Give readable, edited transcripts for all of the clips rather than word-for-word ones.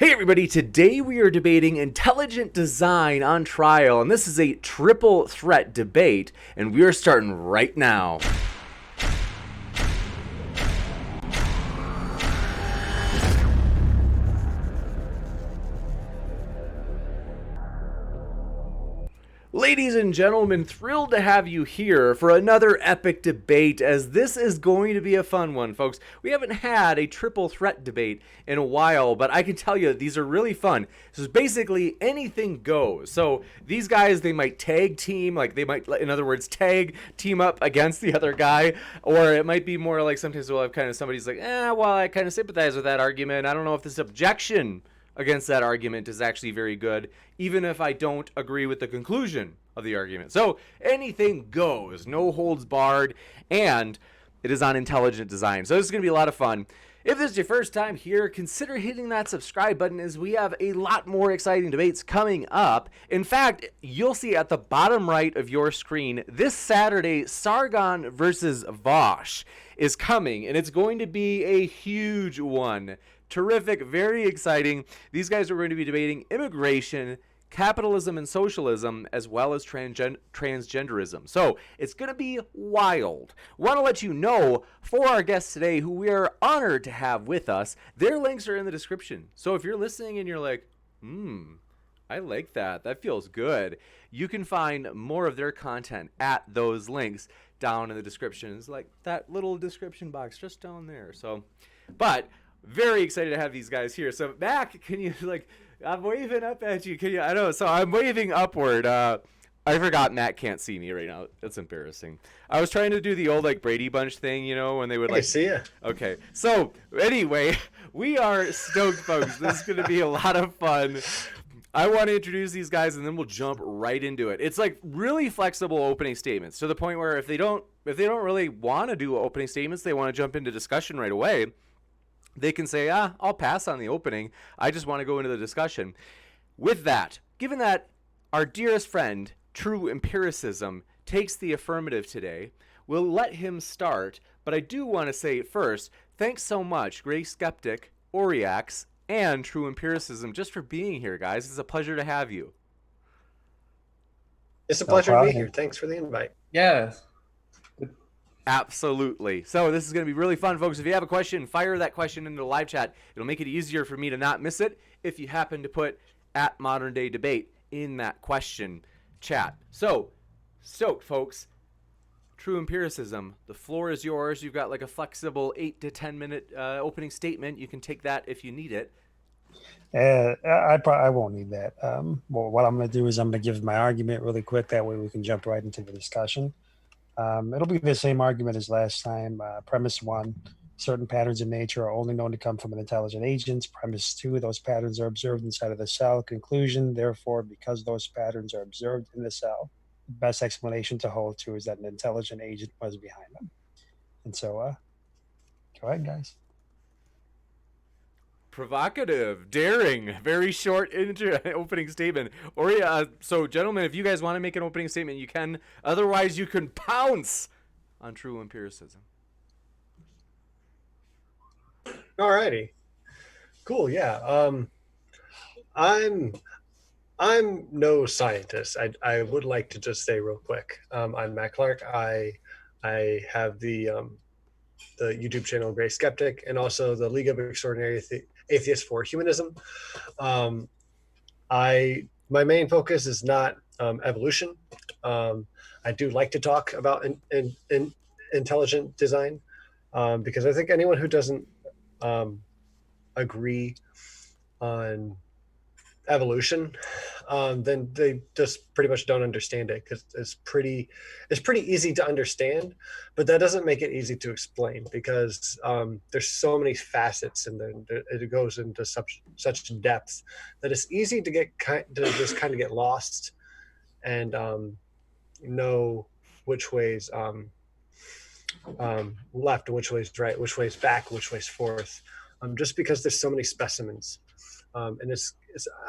Hey everybody, today we are debating intelligent design on trial, and this is a triple threat debate, and we are starting right now. Ladies and gentlemen, thrilled to have you here for another epic debate, as this is going to be a fun one, folks. We haven't had a triple threat debate in a while, but I can tell you these are really fun. So basically anything goes. So these guys, they might tag team, like they might, in other words, tag team up against the other guy, or it might be more like sometimes we'll have kind of somebody's like, well, I kind of sympathize with that argument. I don't know if this objection against that argument is actually very good, even if I don't agree with the conclusion of the argument. So anything goes, no holds barred, and it is on intelligent design. So this is going to be a lot of fun. If this is your first time here, consider hitting that subscribe button, as we have a lot more exciting debates coming up. In fact, you'll see at the bottom right of your screen, this Saturday, Sargon versus Vosh is coming, and it's going to be a huge one. Terrific, very exciting. These guys are going to be debating immigration, capitalism and socialism, as well as transgenderism. So it's going to be wild. Want to let you know, for our guests today, who we are honored to have with us, their links are in the description. So if you're listening and you're like, I like that, that feels good, you can find more of their content at those links down in the description. It's like that little description box just down there. So, but very excited to have these guys here. So Mac, can you, like, I'm waving up at you. Can you? I know. So I'm waving upward. I forgot Matt can't see me right now. That's embarrassing. I was trying to do the old like Brady Bunch thing, you know, when they would like. I see ya. Okay. So anyway, we are stoked, folks. This is going to be a lot of fun. I want to introduce these guys, and then we'll jump right into it. It's like really flexible opening statements, to the point where if they don't really want to do opening statements, they want to jump into discussion right away, they can say, I'll pass on the opening. I just want to go into the discussion. With that, given that our dearest friend, True Empiricism, takes the affirmative today, we'll let him start. But I do want to say first, thanks so much, Gray Skeptic, Oriax, and True Empiricism, just for being here, guys. It's a pleasure to have you. It's a pleasure to be here. Thanks for the invite. Yeah. Absolutely. So this is going to be really fun, folks. If you have a question, fire that question into the live chat. It'll make it easier for me to not miss it if you happen to put at Modern Day Debate in that question chat. So, stoked, folks. True Empiricism, the floor is yours. You've got like a flexible 8 to 10 minute opening statement. You can take that if you need it. I won't need that. Well, what I'm going to do is I'm going to give my argument really quick. That way we can jump right into the discussion. It'll be the same argument as last time. Premise 1, certain patterns in nature are only known to come from an intelligent agent. Premise 2, those patterns are observed inside of the cell. Conclusion, therefore, because those patterns are observed in the cell, the best explanation to hold to is that an intelligent agent was behind them. And so, go ahead, guys. Provocative, daring, very short opening statement. Or so gentlemen, if you guys want to make an opening statement, you can. Otherwise, you can pounce on True Empiricism. Alrighty, cool. Yeah. I'm no scientist. I would like to just say real quick. I'm McLeroy. I have the YouTube channel Gray Skeptic, and also the League of Extraordinary Atheists for Humanism. My main focus is not evolution. I do like to talk about intelligent design, because I think anyone who doesn't agree on evolution, then they just pretty much don't understand it, because it's pretty easy to understand, but that doesn't make it easy to explain, because there's so many facets, and then it goes into such depth that it's easy to just kind of get lost and know which way's left and which way's right, which way's back, which way's forth, just because there's so many specimens. And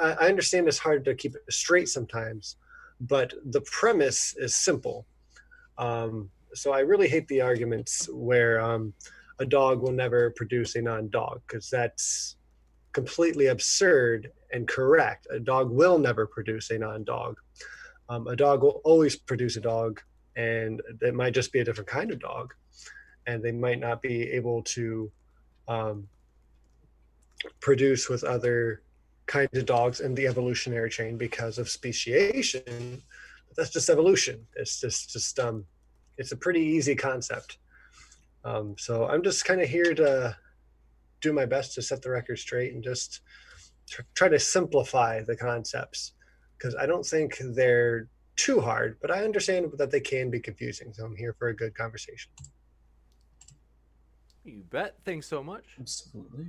I understand it's hard to keep it straight sometimes, but the premise is simple. So I really hate the arguments where a dog will never produce a non-dog, because that's completely absurd and correct. A dog will never produce a non-dog. A dog will always produce a dog, and it might just be a different kind of dog, and they might not be able to um, produce with other kinds of dogs in the evolutionary chain because of speciation. But that's just evolution. It's just it's a pretty easy concept. So I'm just kind of here to do my best to set the record straight and just try to simplify the concepts, because I don't think they're too hard, but I understand that they can be confusing. So I'm here for a good conversation. You bet. Thanks so much. Absolutely.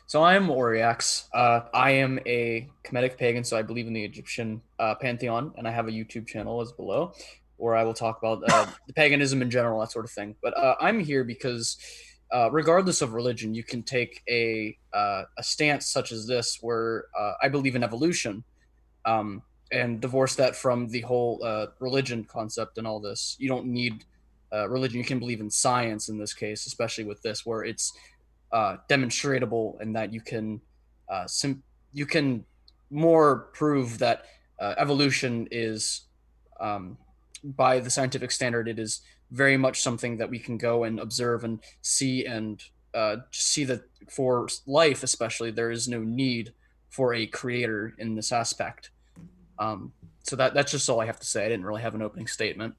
So I am Oriax. I am a Kemetic pagan, so I believe in the Egyptian pantheon, and I have a YouTube channel as below, where I will talk about the paganism in general, that sort of thing. But I'm here because, regardless of religion, you can take a stance such as this, where I believe in evolution, and divorce that from the whole religion concept and all this. You don't need religion. You can believe in science in this case, especially with this, where it's demonstratable, and that you can you can more prove that evolution is, by the scientific standard, it is very much something that we can go and observe and see, and see that for life especially there is no need for a creator in this aspect. So that's just all I have to say. I didn't really have an opening statement.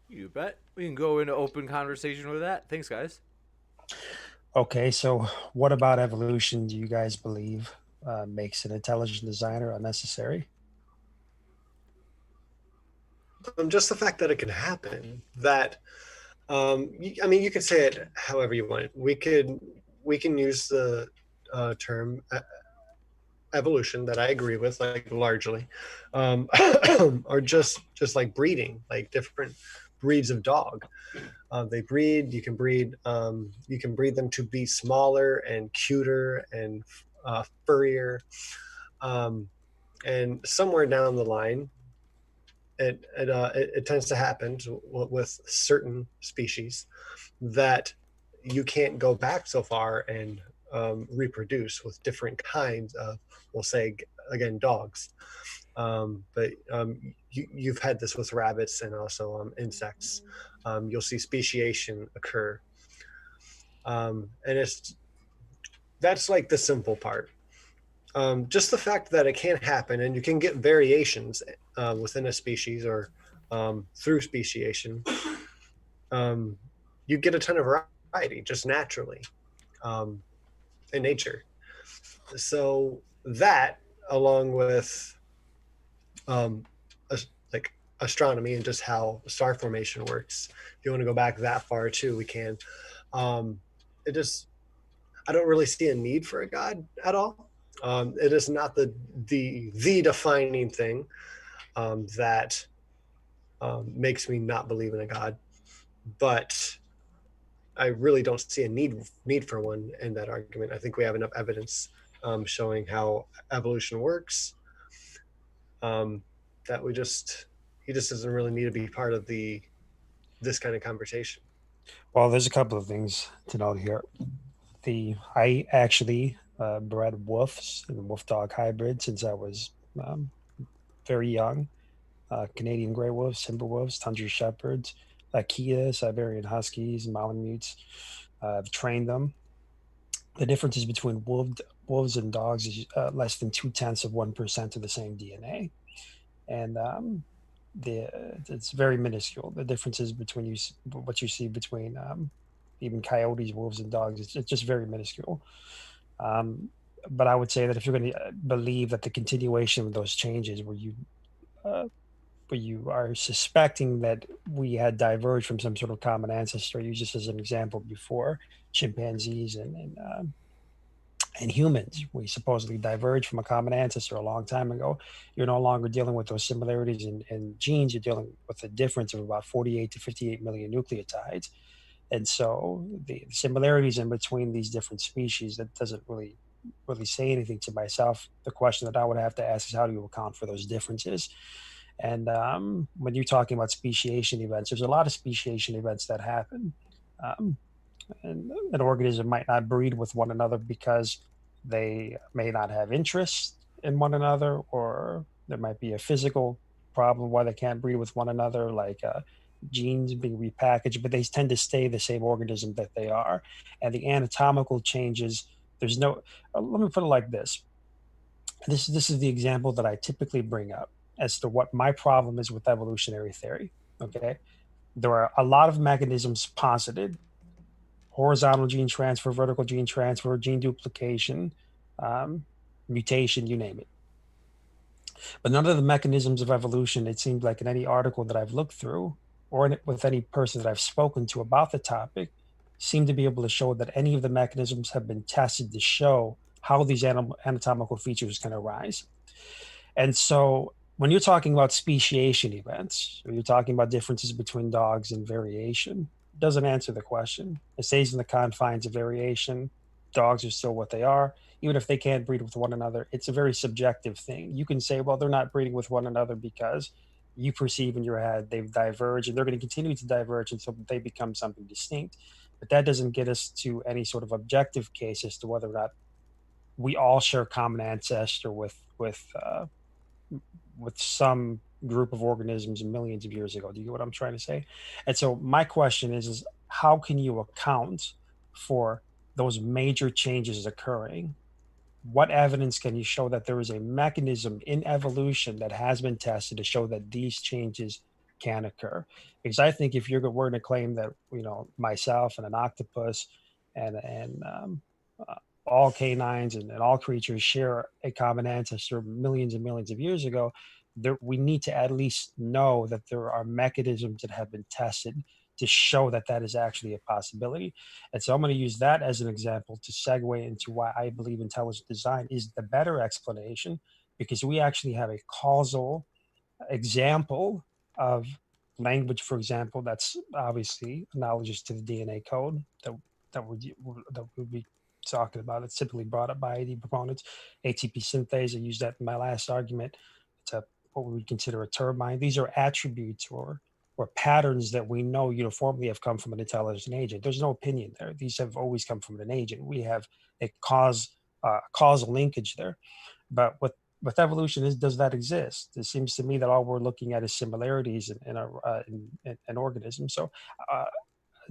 You bet. We can go into open conversation with that. Thanks, guys. Okay, so what about evolution do you guys believe makes an intelligent designer unnecessary? Just the fact that it can happen. That I mean, you could say it however you want. We can use the term evolution, that I agree with, like largely, or just like breeding, like different breeds of dog. They breed. You can breed them to be smaller and cuter and furrier. And somewhere down the line, it tends to happen with certain species that you can't go back so far and reproduce with different kinds of, we'll say again, dogs. But you've had this with rabbits and also insects. You'll see speciation occur, and that's like the simple part. Just the fact that it can happen, and you can get variations within a species or through speciation. You get a ton of variety just naturally in nature. So that, along with like astronomy and just how star formation works, if you want to go back that far too, we can. It just, I don't really see a need for a god at all. It is not the defining thing that makes me not believe in a god, but I really don't see a need for one in that argument. I think we have enough evidence showing how evolution works, that he just doesn't really need to be part of this kind of conversation. Well, there's a couple of things to note here. I actually bred wolves and wolf dog hybrid since I was very young. Canadian gray wolves, timber wolves, tundra shepherds, Akita, Siberian huskies, Malamutes. I've trained them. The differences between wolves and dogs is less than 0.2% of the same DNA, and it's very minuscule. The differences between what you see between even coyotes, wolves, and dogs, it's just very minuscule. But I would say that if you're going to believe that the continuation of those changes, where you are suspecting that we had diverged from some sort of common ancestor, you just as an example before, chimpanzees and humans, we supposedly diverged from a common ancestor a long time ago. You're no longer dealing with those similarities in genes. You're dealing with a difference of about 48 to 58 million nucleotides. And so the similarities in between these different species, that doesn't really say anything to myself. The question that I would have to ask is, how do you account for those differences? And when you're talking about speciation events, there's a lot of speciation events that happen. And an organism might not breed with one another because they may not have interest in one another, or there might be a physical problem why they can't breed with one another, like genes being repackaged, but they tend to stay the same organism that they are. And the anatomical changes, there's no, let me put it like this. This is the example that I typically bring up as to what my problem is with evolutionary theory. Okay. There are a lot of mechanisms posited: horizontal gene transfer, vertical gene transfer, gene duplication, mutation, you name it. But none of the mechanisms of evolution, it seems like in any article that I've looked through, or with any person that I've spoken to about the topic, seem to be able to show that any of the mechanisms have been tested to show how these anatomical features can arise. And so when you're talking about speciation events, or you're talking about differences between dogs and variation, it doesn't answer the question. It stays in the confines of variation. Dogs are still what they are, even if they can't breed with one another. It's a very subjective thing. You can say, well, they're not breeding with one another because you perceive in your head they've diverged, and they're going to continue to diverge until they become something distinct. But that doesn't get us to any sort of objective case as to whether or not we all share common ancestor with some group of organisms millions of years ago. Do you get what I'm trying to say? And so my question is how can you account for those major changes occurring? What evidence can you show that there is a mechanism in evolution that has been tested to show that these changes can occur? Because I think if we're going to claim that, myself and an octopus and uh, all canines and all creatures share a common ancestor millions and millions of years ago, we need to at least know that there are mechanisms that have been tested to show that that is actually a possibility. And so I'm going to use that as an example to segue into why I believe intelligent design is the better explanation, because we actually have a causal example of language, for example, that's obviously analogous to the DNA code that we'll be talking about. It's typically brought up by AD proponents. ATP synthase, I used that in my last argument. It's what we would consider a turbine. These are attributes or patterns that we know uniformly have come from an intelligent agent. There's no opinion there. These have always come from an agent. We have a causal linkage there. But with evolution, does that exist? It seems to me that all we're looking at is similarities in organisms. So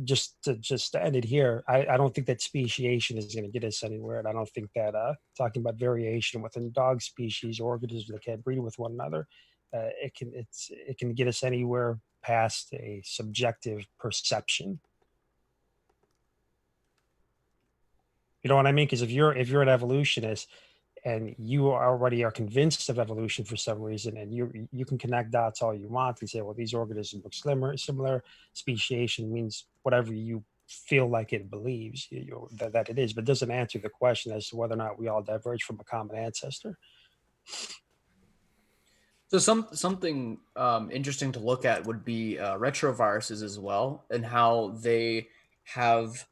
just to end it here, I don't think that speciation is going to get us anywhere, and I don't think that talking about variation within dog species, organisms that can't breed with one another, it can get us anywhere past a subjective perception. You know what I mean? Because if you're an evolutionist and you already are convinced of evolution for some reason, and you can connect dots all you want and say, well, these organisms look similar. Speciation means whatever you feel like it believes that it is, but doesn't answer the question as to whether or not we all diverge from a common ancestor. So something interesting to look at would be retroviruses as well, and how they have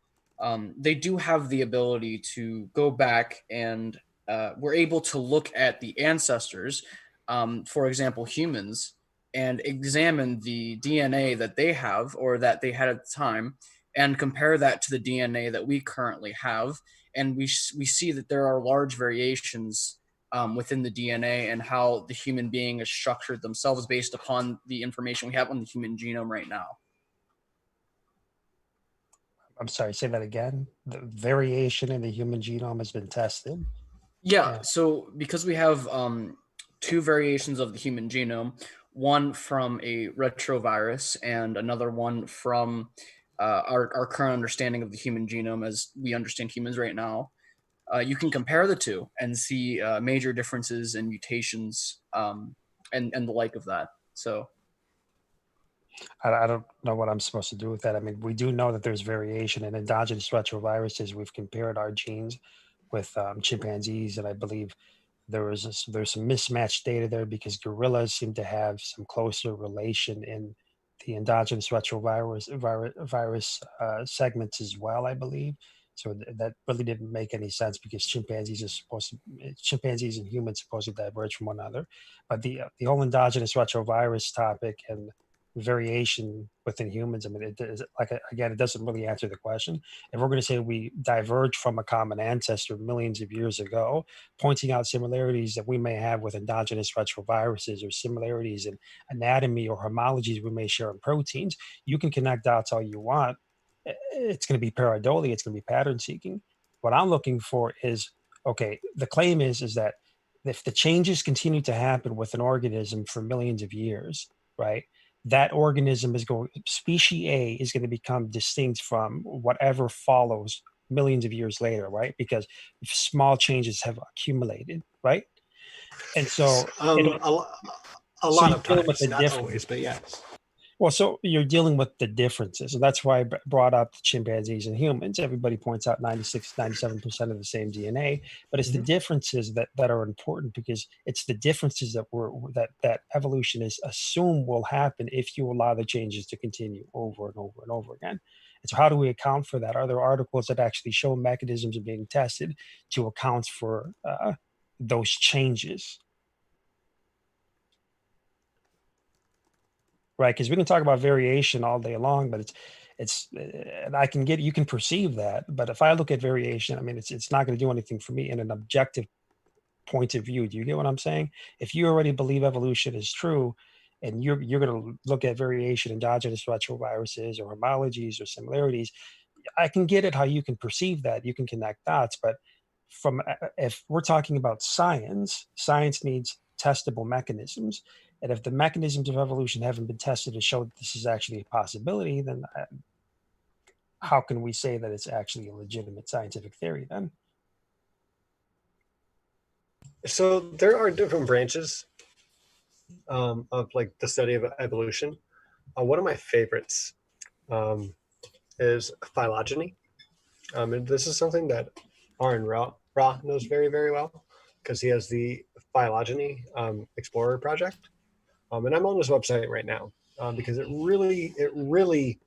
they do have the ability to go back and we're able to look at the ancestors, for example, humans, and examine the DNA that they have or that they had at the time, and compare that to the DNA that we currently have, and we see that there are large variations within the DNA and how the human being is structured themselves based upon the information we have on the human genome right now. I'm sorry, say that again. The variation in the human genome has been tested. Yeah, so because we have two variations of the human genome, one from a retrovirus and another one from our current understanding of the human genome as we understand humans right now, you can compare the two and see major differences and mutations and the like of that. So I don't know what I'm supposed to do with that. I mean, we do know that there's variation in endogenous retroviruses. We've compared our genes with chimpanzees, and I believe there's some mismatched data there because gorillas seem to have some closer relation in the endogenous retrovirus segments as well, I believe. So that really didn't make any sense because chimpanzees and humans supposed to diverge from one another. But the whole endogenous retrovirus topic and variation within humans. I mean, it is like, again, it doesn't really answer the question. If we're going to say we diverge from a common ancestor millions of years ago, pointing out similarities that we may have with endogenous retroviruses or similarities in anatomy or homologies we may share in proteins, you can connect dots all you want. It's going to be pareidolia. It's going to be pattern seeking. What I'm looking for is, okay, the claim is that if the changes continue to happen with an organism for millions of years, right, that organism is going, species A is going to become distinct from whatever follows millions of years later, right? Because small changes have accumulated, right? And so it'll, A so lot you're of dealing with times, the not difference. always, but yes. Well, so you're dealing with the differences. And that's why I brought up the chimpanzees and humans. Everybody points out 96, 97% of the same DNA, but it's the differences that are important, because it's the differences that evolution is assumed will happen if you allow the changes to continue over and over and over again. And so how do we account for that? Are there articles that actually show mechanisms are being tested to account for those changes? Right, because we can talk about variation all day long, but and I can get, you can perceive that, but if I look at variation, I mean, it's not going to do anything for me in an objective point of view. Do you get what I'm saying? If you already believe evolution is true, and you're going to look at variation, endogenous retroviruses or homologies or similarities, I can get it how you can perceive that. You can connect dots, but if we're talking about science, science needs testable mechanisms. And if the mechanisms of evolution haven't been tested to show that this is actually a possibility, then how can we say that it's actually a legitimate scientific theory then? So there are different branches of like the study of evolution. One of my favorites is phylogeny. And this is something that Aron Ra knows very, very well, because he has the phylogeny explorer project. And I'm on his website right now because it really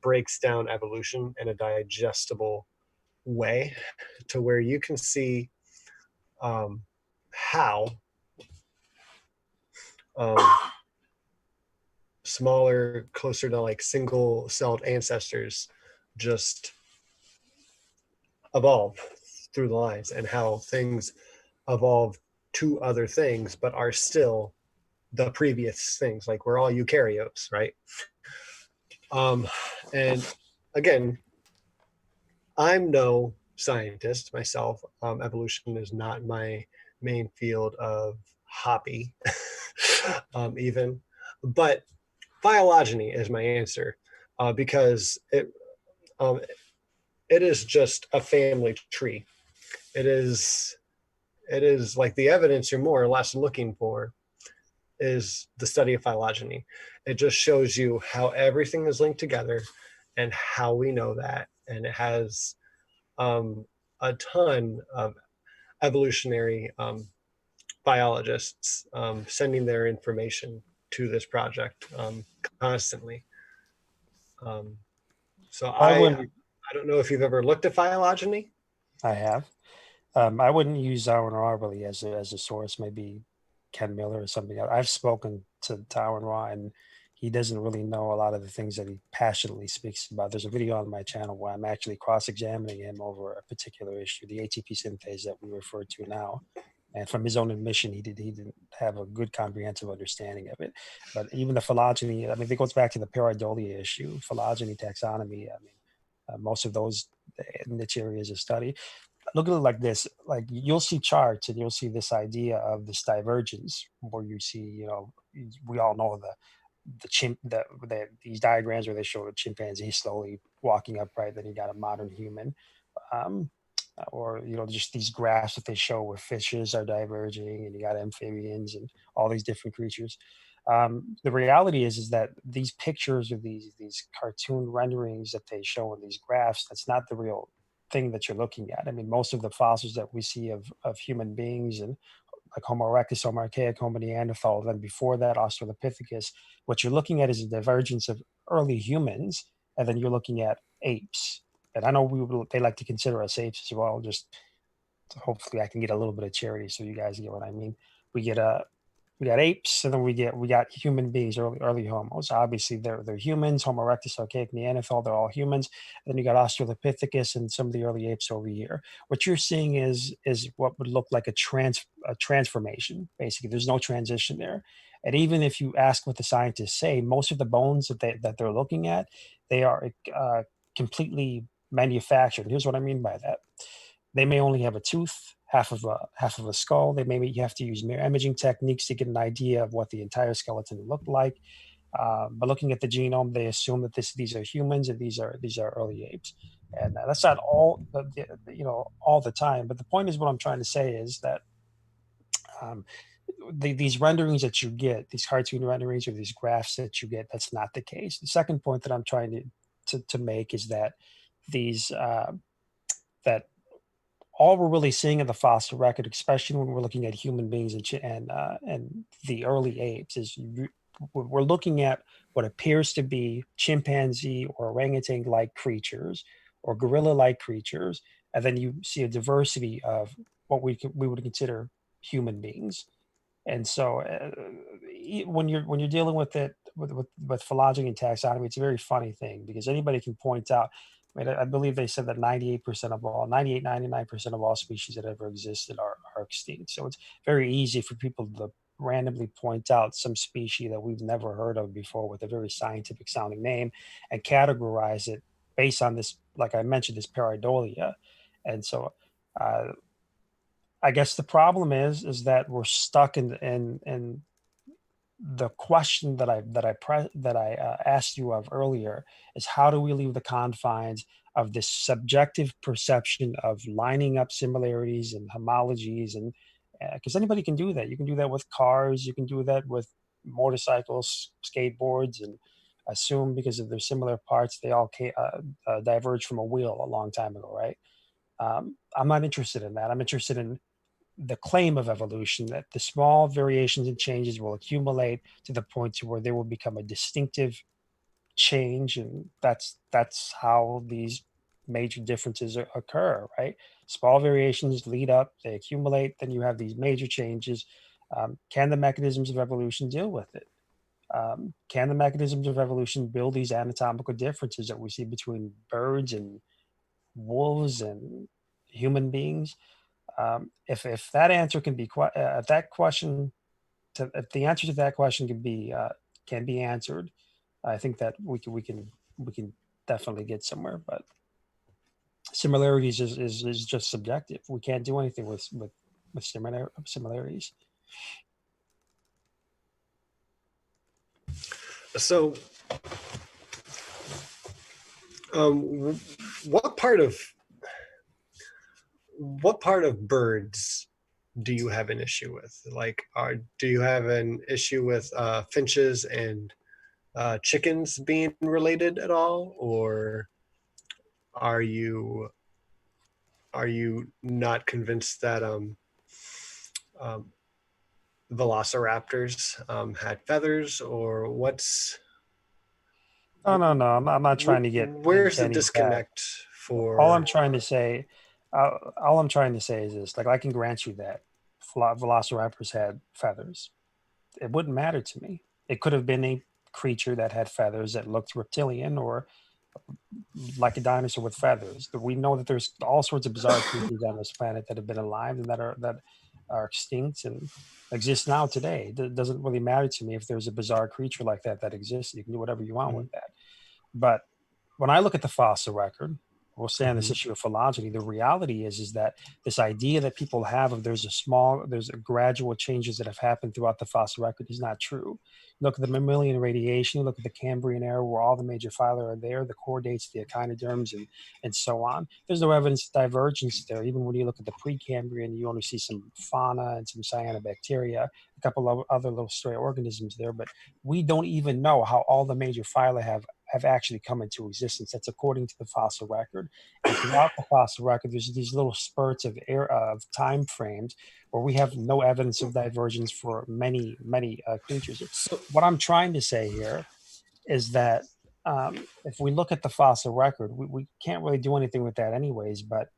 breaks down evolution in a digestible way, to where you can see how smaller, closer to like single-celled ancestors just evolve through the lines, and how things evolve to other things but are still the previous things. Like, we're all eukaryotes, right? And again, I'm no scientist myself. Evolution is not my main field of hobby, even. But phylogeny is my answer, because it is just a family tree. It is like the evidence you're more or less looking for is the study of phylogeny. It just shows you how everything is linked together and how we know that. And it has a ton of evolutionary biologists sending their information to this project constantly. So I don't know if you've ever looked at phylogeny. I have. I wouldn't use Aron Ra really as a source. Maybe Ken Miller or something. I've spoken to Aron Ra, and he doesn't really know a lot of the things that he passionately speaks about. There's a video on my channel where I'm actually cross-examining him over a particular issue, the ATP synthase that we refer to now. And from his own admission, he didn't have a good comprehensive understanding of it. But even the phylogeny, I mean, it goes back to the pareidolia issue, phylogeny, taxonomy. I mean, most of those niche areas of study. Look at it like this: like, you'll see charts and you'll see this idea of this divergence, where you see, you know, we all know these diagrams where they show a chimpanzee slowly walking upright, then you got a modern human, or, you know, just these graphs that they show where fishes are diverging, and you got amphibians and all these different creatures. The reality is that these pictures, or these cartoon renderings that they show in these graphs, that's not the real thing that you're looking at. I mean, most of the fossils that we see of human beings, and like Homo erectus, Homo archaic, Homo neanderthal, then before that Australopithecus, what you're looking at is a divergence of early humans, and then you're looking at apes. And I know they like to consider us apes as well. Just hopefully I can get a little bit of charity so you guys get what I mean. We get we got apes, and then we got human beings, early Homos. Obviously, they're humans. Homo erectus, archaic Neanderthal, they're all humans. And then you got Australopithecus and some of the early apes over here. What you're seeing is what would look like a transformation. Basically, there's no transition there. And even if you ask what the scientists say, most of the bones that they're looking at, they are completely manufactured. Here's what I mean by that. They may only have a tooth, half of a skull. They maybe you have to use mirror imaging techniques to get an idea of what the entire skeleton looked like. But looking at the genome, they assume that these are humans and these are early apes, and that's not all the time. But the point is, what I'm trying to say is that um, these renderings that you get, these cartoon renderings or these graphs that you get, that's not the case. The second point that I'm trying to make is that these that all we're really seeing in the fossil record, especially when we're looking at human beings and the early apes, is we're looking at what appears to be chimpanzee or orangutan-like creatures or gorilla-like creatures, and then you see a diversity of what we would consider human beings. And so, when you're dealing with it with phylogeny and taxonomy, it's a very funny thing because anybody can point out. I mean, I believe they said that 98% of all, 98, 99% of all species that ever existed are extinct. So it's very easy for people to randomly point out some species that we've never heard of before with a very scientific sounding name and categorize it based on this, like I mentioned, this pareidolia. And so, uh, I guess the problem is that we're stuck in the question that I asked you of earlier is how do we leave the confines of this subjective perception of lining up similarities and homologies and because anybody can do that. You can do that with cars. You can do that with motorcycles, skateboards, and assume because of their similar parts they all diverged from a wheel a long time ago, right? I'm not interested in that. I'm interested in the claim of evolution that the small variations and changes will accumulate to the point to where they will become a distinctive change, and that's how these major differences occur, right? Small variations lead up, they accumulate, then you have these major changes. Can the mechanisms of evolution deal with it? Can the mechanisms of evolution build these anatomical differences that we see between birds and wolves and human beings? If that answer can be if that question if the answer to that question can be answered, I think that we can definitely get somewhere. But similarities is just subjective. We can't do anything with similarities. So, um, what part of birds do you have an issue with? Like, do you have an issue with finches and chickens being related at all, or are you not convinced that um, velociraptors had feathers, or what's No. I'm not trying to get where's into the any of that. disconnect All for? I'm trying to say, all I'm trying to say is this: like I can grant you that velociraptors had feathers. It wouldn't matter to me. It could have been a creature that had feathers that looked reptilian or like a dinosaur with feathers. But we know that there's all sorts of bizarre creatures on this planet that have been alive and that are extinct and exist now today. It doesn't really matter to me if there's a bizarre creature like that exists. You can do whatever you want with that. But when I look at the fossil record, we'll stay on this issue of phylogeny. The reality is that this idea that people have of there's a gradual changes that have happened throughout the fossil record is not true. You look at the mammalian radiation, you look at the Cambrian era where all the major phyla are there, the chordates, the echinoderms, and so on. There's no evidence of divergence there. Even when you look at the Precambrian, you only see some fauna and some cyanobacteria, a couple of other little stray organisms there, but we don't even know how all the major phyla have actually come into existence. That's according to the fossil record. And throughout the fossil record, there's these little spurts of time frames where we have no evidence of divergence for many creatures. So What I'm trying to say here is that if we look at the fossil record, we can't really do anything with that anyways. But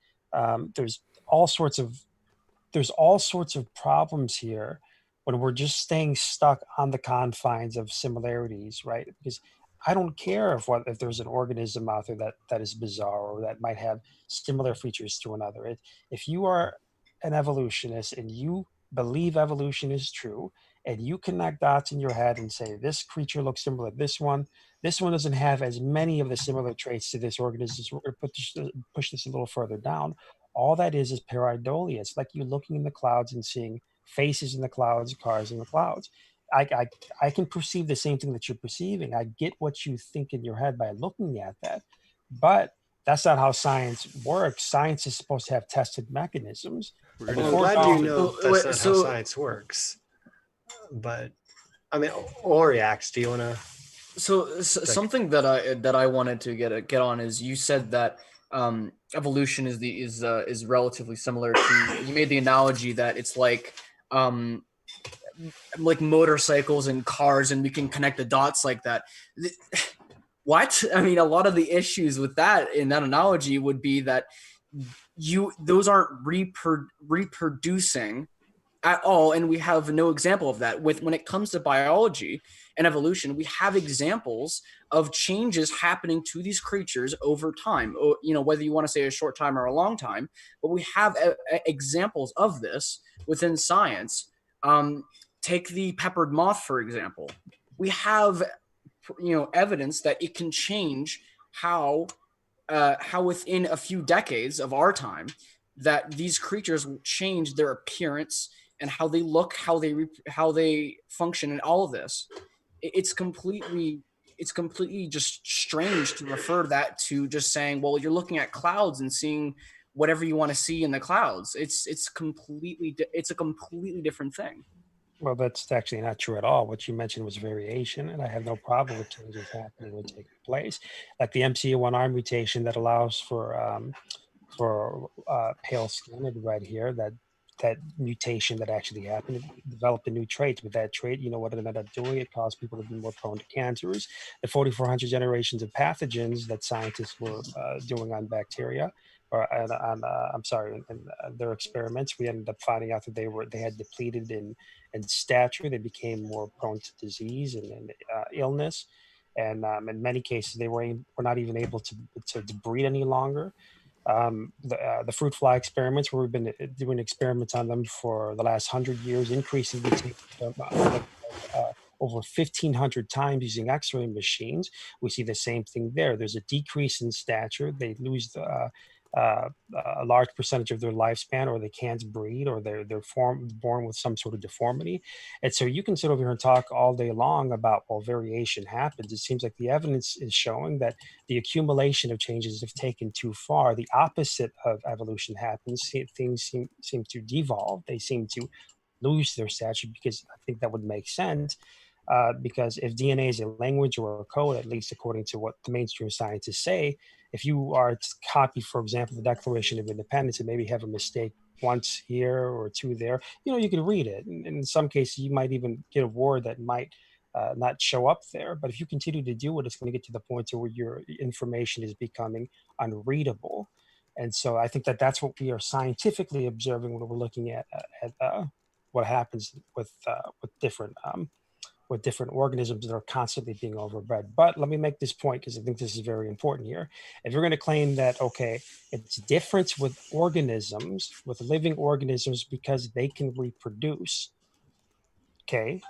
there's all sorts of problems here when we're just staying stuck on the confines of similarities, right? Because I don't care if there's an organism out there that is bizarre or that might have similar features to another. If you are an evolutionist and you believe evolution is true, and you connect dots in your head and say this creature looks similar to this one doesn't have as many of the similar traits to this organism. So we're going to push this a little further down. All that is pareidolia. It's like you looking in the clouds and seeing faces in the clouds, cars in the clouds. I can perceive the same thing that you're perceiving. I get what you think in your head by looking at that, but that's not how science works. Science is supposed to have tested mechanisms. We're Well, I'm gonna glad you know that's not how science works. But I mean, Oriax, do you want to? So something that I wanted to get on is you said that evolution is relatively similar to, you made the analogy that it's like motorcycles and cars, and we can connect the dots like that. What? I mean, a lot of the issues with that in that analogy would be that those aren't reproducing at all, and we have no example of that. When it comes to biology and evolution, we have examples of changes happening to these creatures over time, whether you want to say a short time or a long time, but we have examples of this within science. Take the peppered moth, for example. We have evidence that it can change how within a few decades of our time that these creatures will change their appearance and how they look, how they function, and all of this. It's completely just strange to refer that to just saying, well, you're looking at clouds and seeing whatever you want to see in the clouds. It's a completely different thing. Well, that's actually not true at all. What you mentioned was variation, and I have no problem with changes happening and taking place, like the MCA1R mutation that allows for pale skin and red hair. That mutation that actually happened, it developed a new trait. With that trait, you know what it ended up doing? It caused people to be more prone to cancers. The 4,400 generations of pathogens that scientists were doing on bacteria, or in their experiments, we ended up finding out that they had depleted in stature. They became more prone to disease and illness, and in many cases, they were not even able to breed any longer. The fruit fly experiments, where we've been doing experiments on them for the last 100 years, increasing over 1,500 times using X-ray machines. We see the same thing there. There's a decrease in stature. They lose a large percentage of their lifespan, or they can't breed, or they're born with some sort of deformity. And so you can sit over here and talk all day long about, well, variation happens. It seems like the evidence is showing that the accumulation of changes have taken too far. The opposite of evolution happens. Things seem to devolve. They seem to lose their stature, because I think that would make sense. Because if DNA is a language or a code, at least according to what the mainstream scientists say, if you are to copy, for example, the Declaration of Independence and maybe have a mistake once here or two there, you can read it. And in some cases, you might even get a word that might not show up there. But if you continue to do it, it's going to get to the point where your information is becoming unreadable. And so I think that that's what we are scientifically observing when we're looking at what happens with different organisms that are constantly being overbred. But let me make this point, because I think this is very important here. If you're going to claim that, okay, it's different with organisms, with living organisms, because they can reproduce, okay,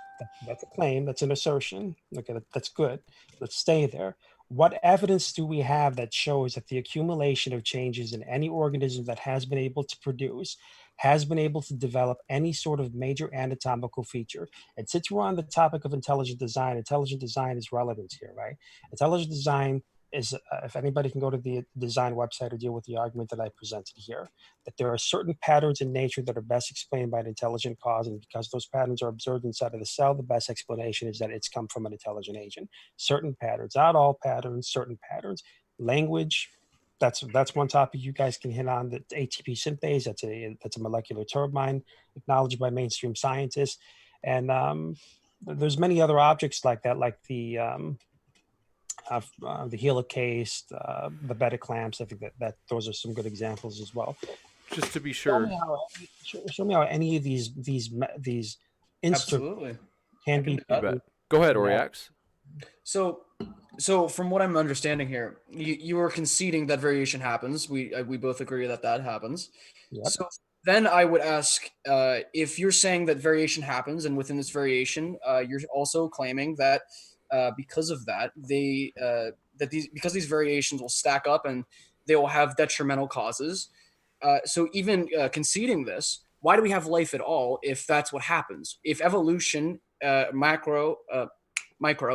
that's a claim, that's an assertion. Okay, that's good. Let's stay there. What evidence do we have that shows that the accumulation of changes in any organism that has been able to produce has been able to develop any sort of major anatomical feature? And since we're on the topic of intelligent design is relevant here, right? Intelligent design is, if anybody can go to the design website or deal with the argument that I presented here, that there are certain patterns in nature that are best explained by an intelligent cause, and because those patterns are observed inside of the cell, the best explanation is that it's come from an intelligent agent. Certain patterns, not all patterns, certain patterns. Language, that's one topic you guys can hit on. The ATP synthase, that's a molecular turbine acknowledged by mainstream scientists, and there's many other objects like that, like the helicase, the beta clamps. I think that those are some good examples as well. Just to be sure, show me how any of these Absolutely. can I can be do that. You bet. Go ahead, Yeah. Oriax. So from what I'm understanding here, you are conceding that variation happens. We both agree that that happens. Yep. So then I would ask, if you're saying that variation happens, and within this variation, you're also claiming that because of that, because these variations will stack up and they will have detrimental causes. So even conceding this, why do we have life at all if that's what happens? If evolution, micro,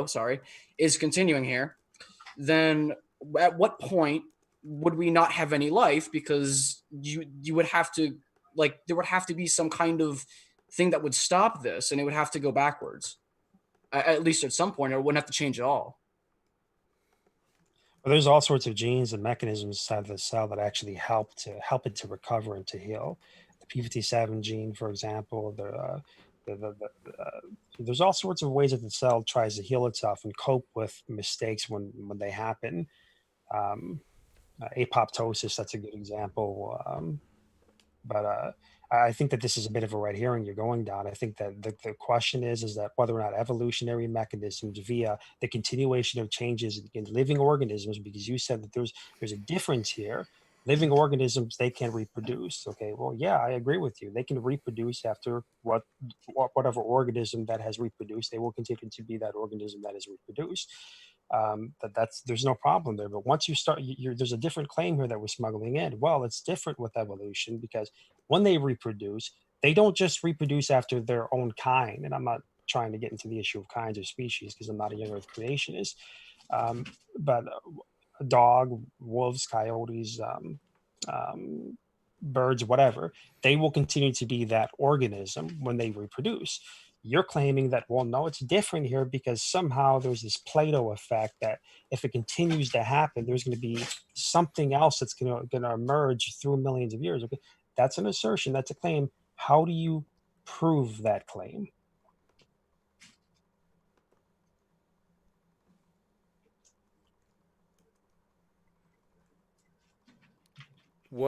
sorry, is continuing here, then at what point would we not have any life? Because you would have to, like, there would have to be some kind of thing that would stop this, and it would have to go backwards, at least at some point, or it wouldn't have to change at all. Well, there's all sorts of genes and mechanisms inside of the cell that actually help it to recover and to heal. The p57 gene, for example, there's all sorts of ways that the cell tries to heal itself and cope with mistakes when they happen. Apoptosis, that's a good example. But I think that this is a bit of a red herring you're going down. I think that the question is that whether or not evolutionary mechanisms via the continuation of changes in living organisms, because you said that there's a difference here. Living organisms, they can reproduce. Okay, well, yeah, I agree with you. They can reproduce after whatever organism that has reproduced. They will continue to be that organism that is reproduced. That's there's no problem there. But once you start, there's a different claim here that we're smuggling in. Well, it's different with evolution because when they reproduce, they don't just reproduce after their own kind. And I'm not trying to get into the issue of kinds or species because I'm not a young Earth creationist. But a dog, wolves, coyotes, birds, whatever, they will continue to be that organism when they reproduce. You're claiming that, well, no, it's different here because somehow there's this Plato effect that if it continues to happen, there's going to be something else that's going to emerge through millions of years. Okay, that's an assertion. That's a claim. How do you prove that claim?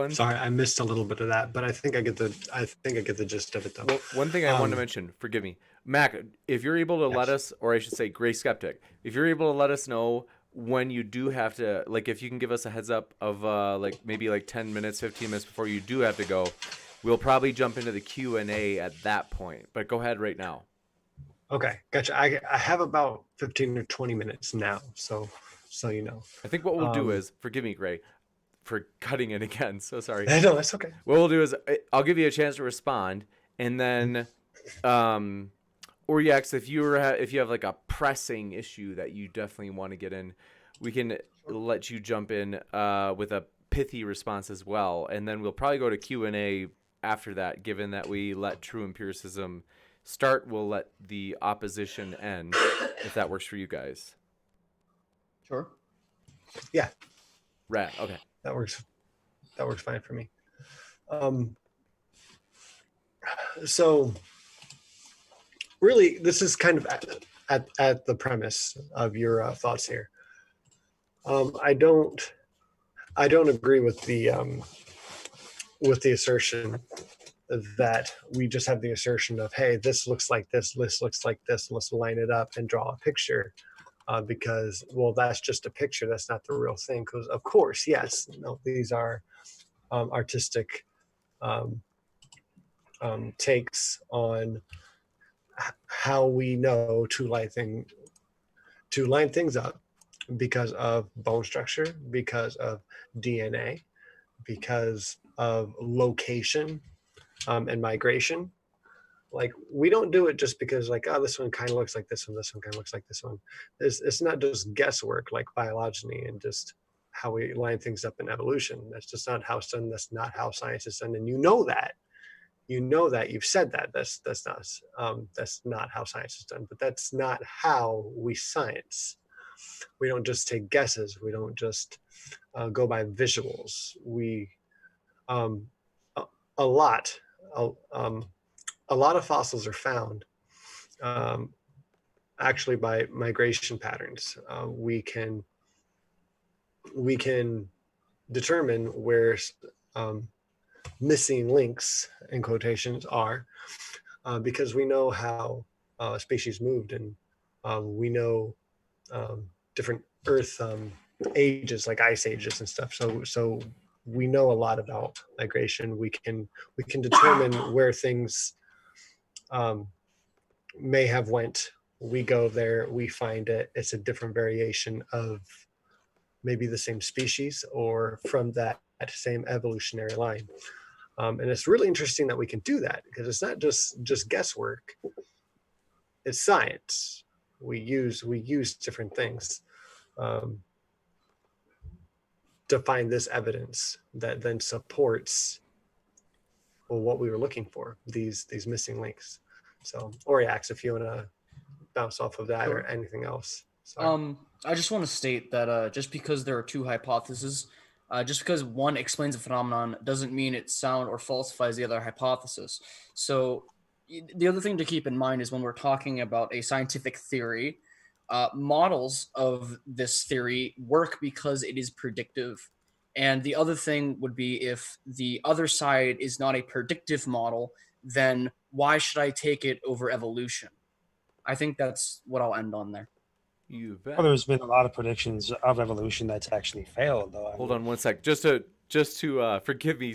Sorry, I missed a little bit of that, but I think I get the gist of it though. Well, one thing I wanted to mention, forgive me, Mac, if you're able to let us, or I should say Gray Skeptic, if you're able to let us know when you do have to, like if you can give us a heads up of like maybe like 10 minutes, 15 minutes before you do have to go, we'll probably jump into the Q&A at that point. But go ahead right now. Okay, gotcha. I have about 15 or 20 minutes now, so you know. I think what we'll do is, forgive me, Gray, for cutting it again. So sorry. No, that's okay. What we'll do is I'll give you a chance to respond, and then, or yes, if you have like a pressing issue that you definitely want to get in, we can let you jump in with a pithy response as well, and then we'll probably go to Q&A after that. Given that we let true empiricism start, we'll let the opposition end, if that works for you guys. Sure. Yeah. Rad. Okay. That works fine for me. So really, this is kind of at the premise of your thoughts here. I don't agree with the assertion that we just have the assertion of, hey, this looks like this looks like this, let's line it up and draw a picture. Because, well, that's just a picture. That's not the real thing. Because, of course, yes, these are artistic takes on how we know to line things up because of bone structure, because of DNA, because of location and migration. Like, we don't do it just because, like, oh, this one kind of looks like this one kind of looks like this one. It's not just guesswork like phylogeny and just how we line things up in evolution. That's just not how it's done. That's not how science is done. And you know that. You've said that. That's not how science is done. But that's not how we science. We don't just take guesses. We don't just go by visuals. We a lot of fossils are found actually by migration patterns. We can determine where missing links in quotations are because we know how species moved, and we know different Earth ages, like ice ages and stuff. So we know a lot about migration. We can determine where things may have went. We go there, we find it. It's a different variation of maybe the same species or from that same evolutionary line. And it's really interesting that we can do that, because it's not just guesswork. It's science. We use different things to find this evidence that then supports what we were looking for, these missing links. So, Oriax, if you want to bounce off of that, Sure. or anything else. Sorry. I just want to state that just because there are two hypotheses, just because one explains a phenomenon doesn't mean it sound or falsifies the other hypothesis. So the other thing to keep in mind is when we're talking about a scientific theory, models of this theory work because it is predictive. And the other thing would be, if the other side is not a predictive model, then why should I take it over evolution? I think that's what I'll end on there. You bet. Well, there's been a lot of predictions of evolution that's actually failed, though. Hold on one sec. Just to forgive me,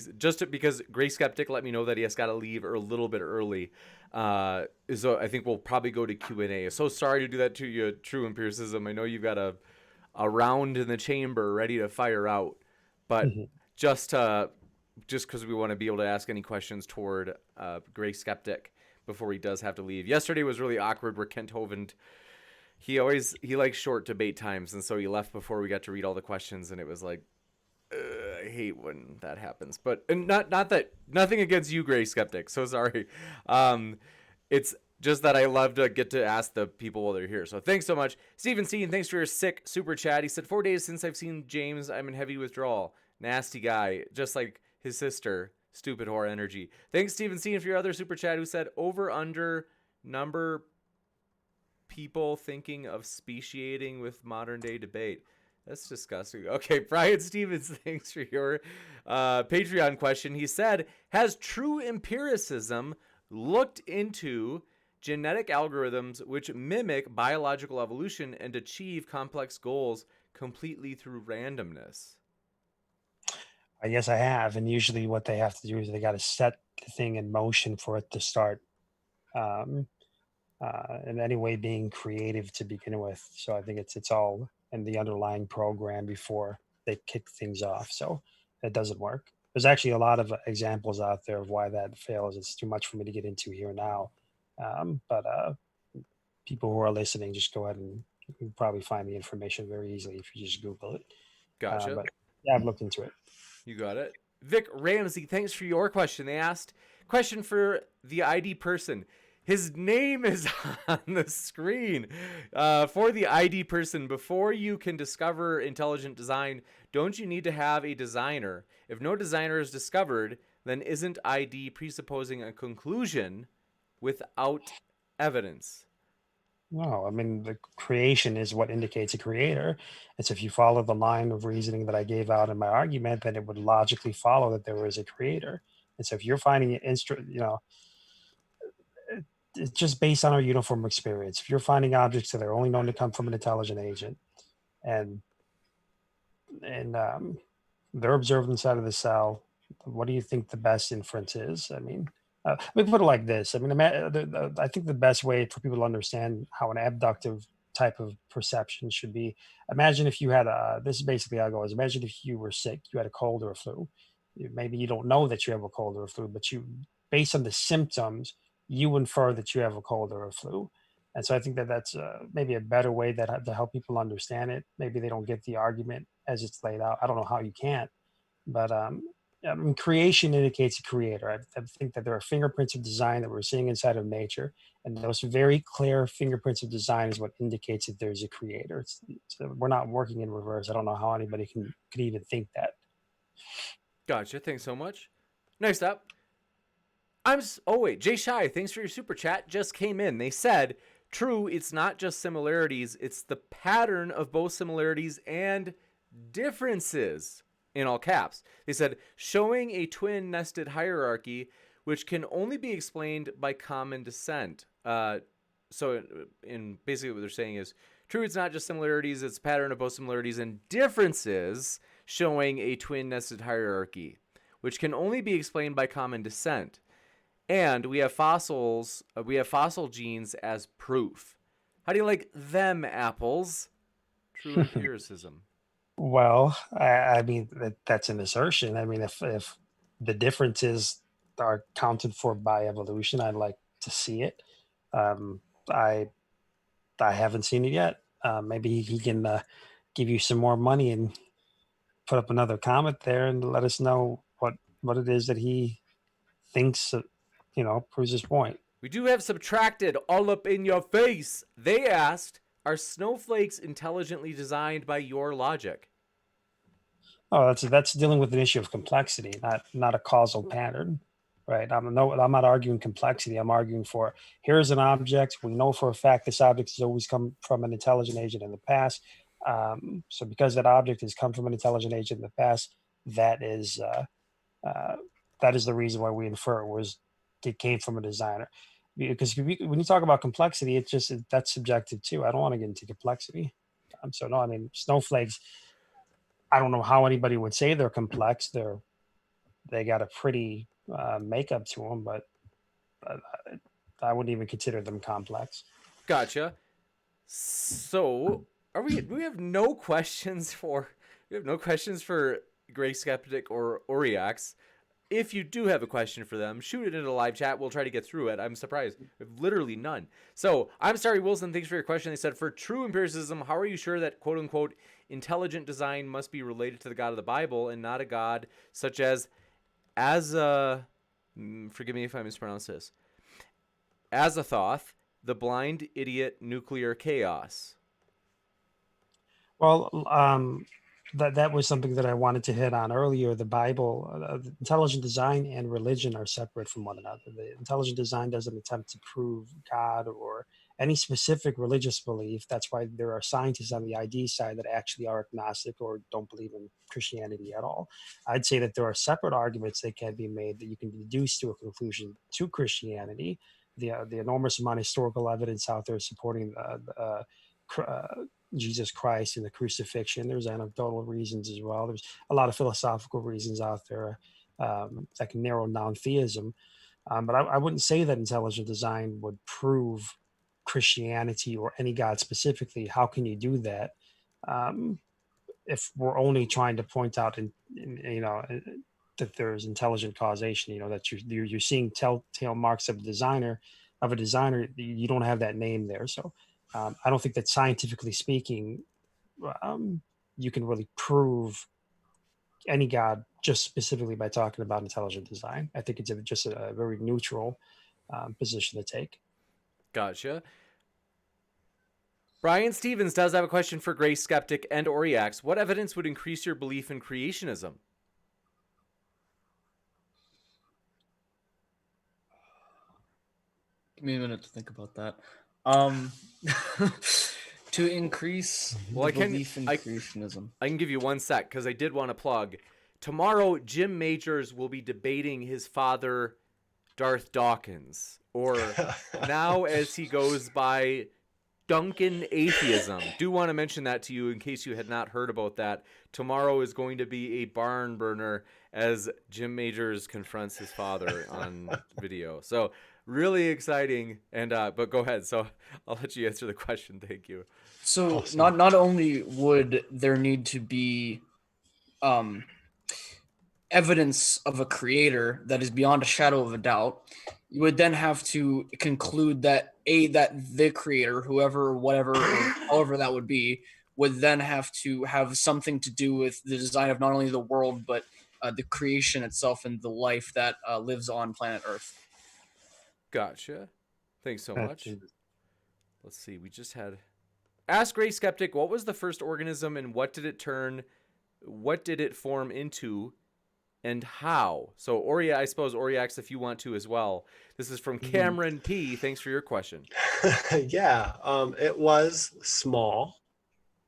because Gray Skeptic let me know that he has got to leave a little bit early. So I think we'll probably go to Q&A. So sorry to do that to you, True Empiricism. I know you've got a round in the chamber ready to fire out, but just because we want to be able to ask any questions toward Gray Skeptic before he does have to leave. Yesterday was really awkward where Kent Hovind, he likes short debate times, and so he left before we got to read all the questions, and it was like, I hate when that happens. But and not that, nothing against you, Gray Skeptic. So sorry. It's just that I love to get to ask the people while they're here. So thanks so much, Stephen C. And thanks for your sick super chat. He said 4 days since I've seen James. I'm in heavy withdrawal. Nasty guy, just like his sister. Stupid whore energy. Thanks, Stephen C. And for your other super chat, who said over under number people thinking of speciating with modern day debate. That's disgusting. Okay, Brian Stevens, thanks for your Patreon question. He said, has true empiricism looked into genetic algorithms which mimic biological evolution and achieve complex goals completely through randomness? Yes, I have. And usually what they have to do is they got to set the thing in motion for it to start in any way being creative to begin with. So I think it's all in the underlying program before they kick things off. So it doesn't work. There's actually a lot of examples out there of why that fails. It's too much for me to get into here now. But people who are listening, just go ahead and you can probably find the information very easily if you just Google it. Gotcha. But yeah, I've looked into it. You got it. Vic Ramsey, thanks for your question. They asked, question for the ID person. His name is on the screen. For the ID person, before you can discover intelligent design, don't you need to have a designer? If no designer is discovered, then isn't ID presupposing a conclusion without evidence? No, I mean, the creation is what indicates a creator. And so if you follow the line of reasoning that I gave out in my argument, then it would logically follow that there is a creator. And so if you're finding it, it's just based on our uniform experience. If you're finding objects that are only known to come from an intelligent agent, and they're observed inside of the cell, what do you think the best inference is? I mean, let me put it like this. I mean, I think the best way for people to understand how an abductive type of perception should be, imagine if you had this is basically how it goes. Imagine if you were sick, you had a cold or a flu. Maybe you don't know that you have a cold or a flu, but based on the symptoms, you infer that you have a cold or a flu. And so I think that that's maybe a better way to help people understand it. Maybe they don't get the argument as it's laid out. I don't know how you can't, but I mean, creation indicates a creator. I think that there are fingerprints of design that we're seeing inside of nature, and those very clear fingerprints of design is what indicates that there's a creator. We're not working in reverse. I don't know how anybody could even think that. Gotcha. Thanks so much. Next up, Jay Shy, thanks for your super chat. Just came in. They said, true, it's not just similarities, it's the pattern of both similarities and differences, in all caps. They said, showing a twin nested hierarchy which can only be explained by common descent. So in basically what they're saying is, true, it's not just similarities, it's a pattern of both similarities and differences showing a twin nested hierarchy, which can only be explained by common descent. And we have fossil genes as proof. How do you like them apples? True empiricism. Well, I mean that's an assertion. I mean, if the differences are counted for by evolution, I'd like to see it. Um, I I haven't seen it yet. Maybe he can give you some more money and put up another comment there and let us know what it is that he thinks, proves his point. We do have subtracted all up in your face. They asked, are snowflakes intelligently designed by your logic? Oh, that's dealing with an issue of complexity, not a causal pattern, right? I'm not arguing complexity. I'm arguing for, here's an object. We know for a fact this object has always come from an intelligent agent in the past. So because that object has come from an intelligent agent in the past, that is the reason why we infer it came from a designer. Because when you talk about complexity, that's subjective too. I don't want to get into complexity. So no, I mean snowflakes. I don't know how anybody would say they're complex. They got a pretty makeup to them, but I wouldn't even consider them complex. Gotcha. So we have no questions for Gray Skeptic or Oriax. If you do have a question for them, shoot it into the live chat. We'll try to get through it. I'm surprised. We have literally none. So, I'm sorry, Wilson. Thanks for your question. They said, for true empiricism, how are you sure that quote-unquote intelligent design must be related to the God of the Bible and not a God such as forgive me if I mispronounce this, Azathoth, the blind idiot nuclear chaos? Well, that was something that I wanted to hit on earlier. The Bible, intelligent design and religion are separate from one another. The intelligent design doesn't attempt to prove God or any specific religious belief. That's why there are scientists on the ID side that actually are agnostic or don't believe in Christianity at all. I'd say that there are separate arguments that can be made that you can deduce to a conclusion to Christianity. The enormous amount of historical evidence out there supporting Jesus Christ and the crucifixion. There's anecdotal reasons as well. There's a lot of philosophical reasons out there that can narrow down theism. But I wouldn't say that intelligent design would prove Christianity or any God specifically. How can you do that if we're only trying to point out, that there's intelligent causation? That you're seeing telltale marks of a designer. You don't have that name there, so. I don't think that scientifically speaking, you can really prove any God just specifically by talking about intelligent design. I think it's just a very neutral position to take. Gotcha. Brian Stevens does have a question for Gray Skeptic and Oriax. What evidence would increase your belief in creationism? Give me a minute to think about that. To increase belief in creationism. I can give you 1 sec because I did want to plug. Tomorrow, Jim Majors will be debating his father, Darth Dawkins, or now as he goes by, Duncan Atheism. Do want to mention that to you in case you had not heard about that. Tomorrow is going to be a barn burner as Jim Majors confronts his father on video. So really exciting. And but go ahead. So I'll let you answer the question. Thank you. So Awesome. not only would there need to be evidence of a creator that is beyond a shadow of a doubt, you would then have to conclude that the creator, whoever or whatever or however that would be, would then have to have something to do with the design of not only the world but the creation itself and the life that lives on planet Earth. Gotcha. Thanks so much. Let's see. We just had Ask Gray Skeptic, what was the first organism and what did it form into and how? So I suppose Oriax, if you want to as well. This is from Cameron P. Thanks for your question. Yeah, it was small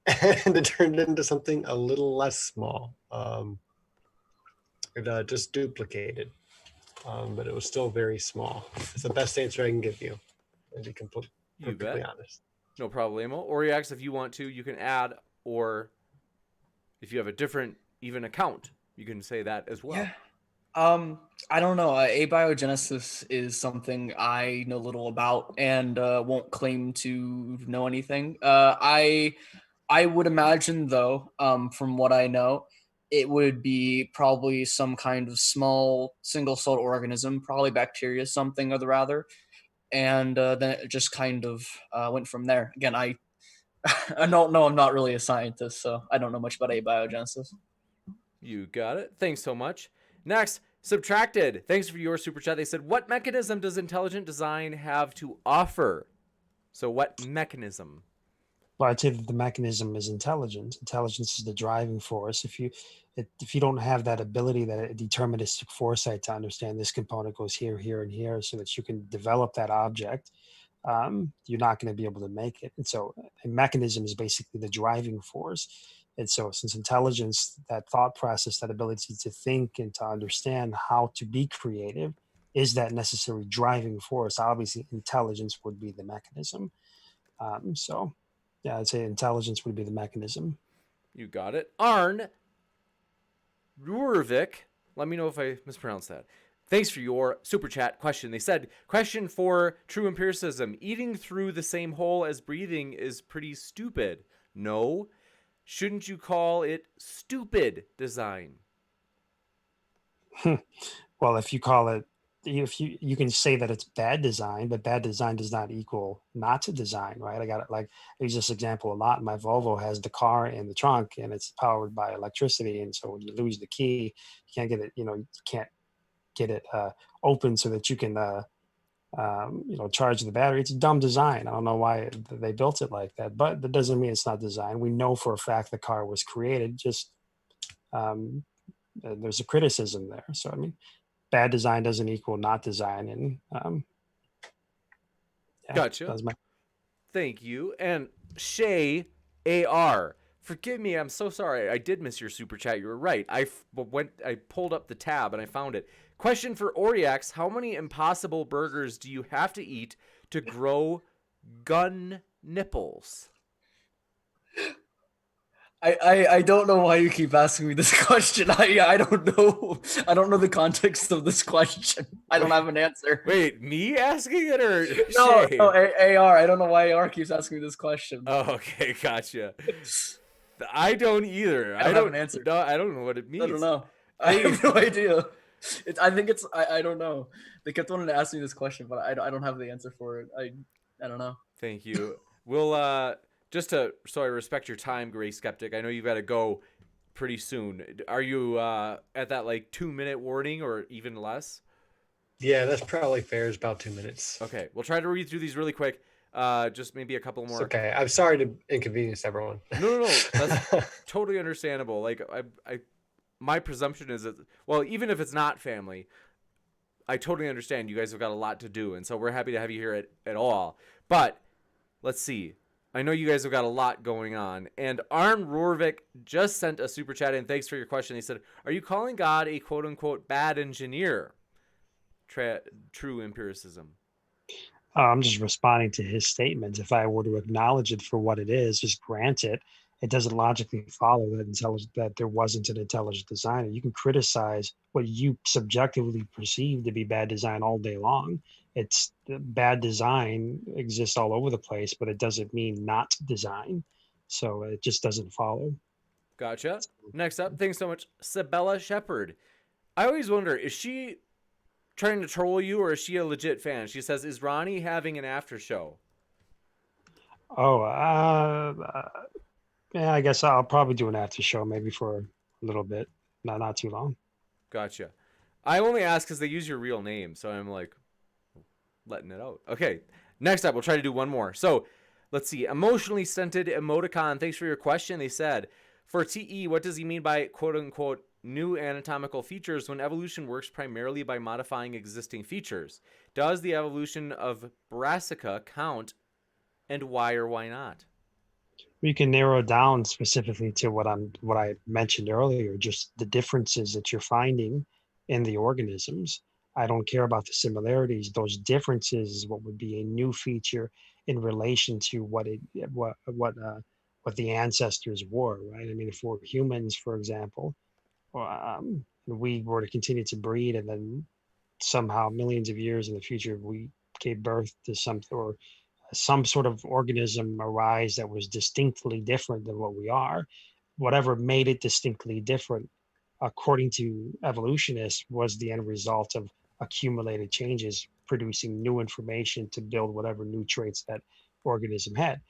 and it turned into something a little less small. It just duplicated. but it was still very small. It's the best answer I can give you, to be You perfectly bet. honest. No problemo. Oriax, if you want to, you can add, or if you have a different even account, you can say that as well. Yeah. I don't know. Abiogenesis is something I know little about and won't claim to know anything. I would imagine though, from what I know, it would be probably some kind of small single-celled organism, probably bacteria, something or the rather, and then it just kind of went from there. Again, I I don't know. I'm not really a scientist, so I don't know much about abiogenesis. You got it. Thanks so much. Next, Subtracted. Thanks for your super chat. They said, what mechanism does intelligent design have to offer? So what mechanism? Well, I'd say that the mechanism is intelligence. Intelligence is the driving force. If you don't have that ability, that deterministic foresight to understand this component goes here, here, and here, so that you can develop that object, you're not going to be able to make it. And so a mechanism is basically the driving force. And so since intelligence, that thought process, that ability to think and to understand how to be creative is that necessary driving force, obviously intelligence would be the mechanism. So yeah, I'd say intelligence would be the mechanism. You got it. Arn Rurvik. Let me know if I mispronounced that. Thanks for your super chat question. They said, question for true empiricism. Eating through the same hole as breathing is pretty stupid. No. Shouldn't you call it stupid design? Well, if you call it, if you can say that it's bad design, but bad design does not equal not to design, right? I got it. Like, I use this example a lot. My Volvo has the car in the trunk and it's powered by electricity. And so when you lose the key, you can't get it, you can't get it open so that you can charge the battery. It's a dumb design. I don't know why they built it like that, but that doesn't mean it's not design. We know for a fact the car was created. Just there's a criticism there. So I mean, bad design doesn't equal not design, and yeah, Gotcha. Thank you. And Shay AR. Forgive me, I'm so sorry. I did miss your super chat. You were right. I pulled up the tab and I found it. Question for Oriax. How many Impossible burgers do you have to eat to grow gun nipples? I don't know why you keep asking me this question. I don't know. I don't know the context of this question. I don't have an answer. Wait, me asking it or No, Shay? no, AR. I don't know why AR keeps asking me this question. Oh, okay, gotcha. I don't either. I don't have an answer. No, I don't know what it means. I don't know. I have no idea. I think it's. I don't know. They kept wanting to ask me this question, but I don't have the answer for it. I don't know. Thank you. We'll so I respect your time, Gray Skeptic. I know you've got to go pretty soon. Are you at that like 2-minute warning or even less? Yeah, that's probably fair. It's about 2 minutes. Okay, we'll try to read through these really quick. Just maybe a couple more. It's okay. I'm sorry to inconvenience everyone. No. That's totally understandable. Like my presumption is that, well, even if it's not family, I totally understand you guys have got a lot to do, and so we're happy to have you here at all. But let's see. I know you guys have got a lot going on. And Arn Rorvik just sent a super chat in. Thanks for your question. He said, are you calling God a quote-unquote bad engineer? True empiricism. I'm just responding to his statement. If I were to acknowledge it for what it is, just grant it, it doesn't logically follow that there wasn't an intelligent designer. You can criticize what you subjectively perceive to be bad design all day long. It's bad design exists all over the place, but it doesn't mean not design. So it just doesn't follow. Gotcha. Next up, thanks so much, Sabella Shepherd. I always wonder, is she trying to troll you or is she a legit fan? She says, is Ronnie having an after show? Oh, yeah, I guess I'll probably do an after show maybe for a little bit. Not too long. Gotcha. I only ask because they use your real name, so I'm like letting it out. Okay, next up, we'll try to do one more. So let's see. Emotionally stunted emoticon. Thanks for your question. They said, for TE, what does he mean by quote-unquote new anatomical features when evolution works primarily by modifying existing features? Does the evolution of Brassica count, and why or why not? You can narrow down specifically to what I mentioned earlier, just the differences that you're finding in the organisms. I don't care about the similarities. Those differences is what would be a new feature in relation to what the ancestors were, right? I mean, if we're humans, for example, we were to continue to breed, and then somehow millions of years in the future we gave birth to some sort of organism arise that was distinctly different than what we are. Whatever made it distinctly different, according to evolutionists, was the end result of accumulated changes producing new information to build whatever new traits that organism had.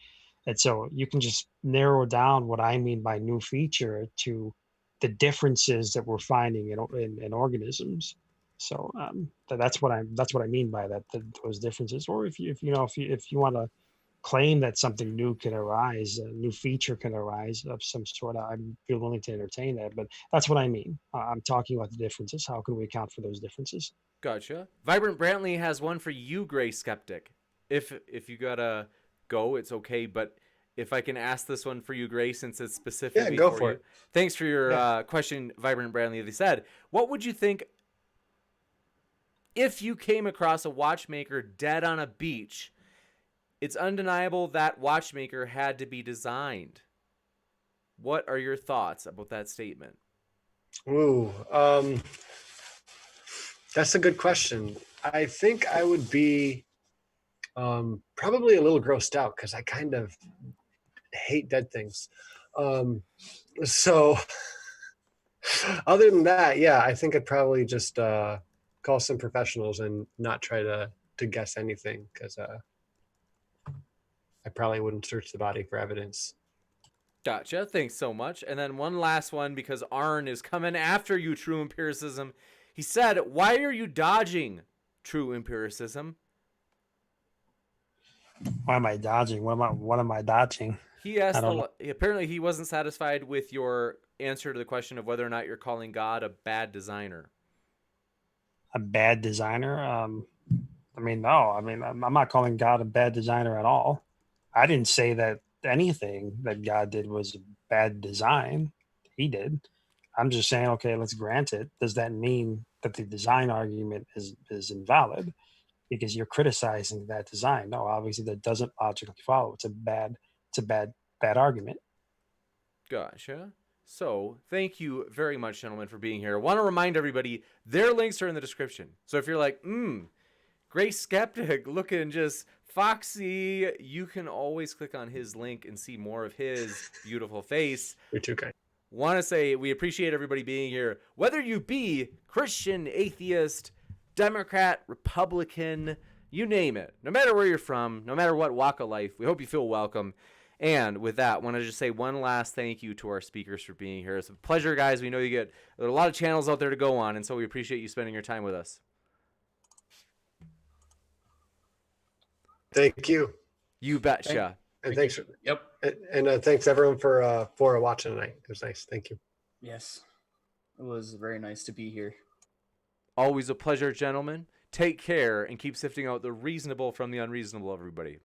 And so you can just narrow down what I mean by new feature to the differences that we're finding in organisms. So that's what I mean by that, those differences. Or if you want to claim that something new can arise, a new feature can arise of some sort, I'd be willing to entertain that. But that's what I mean. I'm talking about the differences. How can we account for those differences? Gotcha. Vibrant Brantley has one for you, Gray Skeptic. If you gotta go, it's okay. But if I can ask this one for you, Gray, since it's specifically go for for you. it. Thanks for your Yeah. question, Vibrant Brantley. They said, what would you think if you came across a watchmaker dead on a beach? It's undeniable that watchmaker had to be designed. What are your thoughts about that statement? Ooh, that's a good question. I think I would be probably a little grossed out because I kind of hate dead things. So other than that, yeah, I think I'd probably just call some professionals and not try to guess anything, because I probably wouldn't search the body for evidence. Gotcha. Thanks so much. And then one last one, because Aron is coming after you, True Empiricism. He said, why are you dodging True Empiricism? Why am I dodging? What am I dodging? He asked, I don't know. apparently he wasn't satisfied with your answer to the question of whether or not you're calling God a bad designer. A bad designer? I mean, no. I mean, I'm not calling God a bad designer at all. I didn't say that anything that God did was a bad design. He did. I'm just saying, okay, let's grant it. Does that mean that the design argument is invalid because you're criticizing that design? No, obviously that doesn't logically follow. It's a bad argument. Gotcha. So, thank you very much, gentlemen, for being here. I want to remind everybody, their links are in the description. So if you're like, Great Skeptic, looking just foxy, you can always click on his link and see more of his beautiful face. You're too kind. Want to say we appreciate everybody being here, whether you be Christian, atheist, Democrat, Republican, you name it. No matter where you're from, no matter what walk of life, we hope you feel welcome. And with that, I want to just say one last thank you to our speakers for being here. It's a pleasure, guys. We know you get a lot of channels out there to go on, and so we appreciate you spending your time with us. Thank you. You betcha. And thanks. Yep. And thanks everyone for watching tonight. It was nice. Thank you. Yes. It was very nice to be here. Always a pleasure, gentlemen. Take care and keep sifting out the reasonable from the unreasonable, everybody.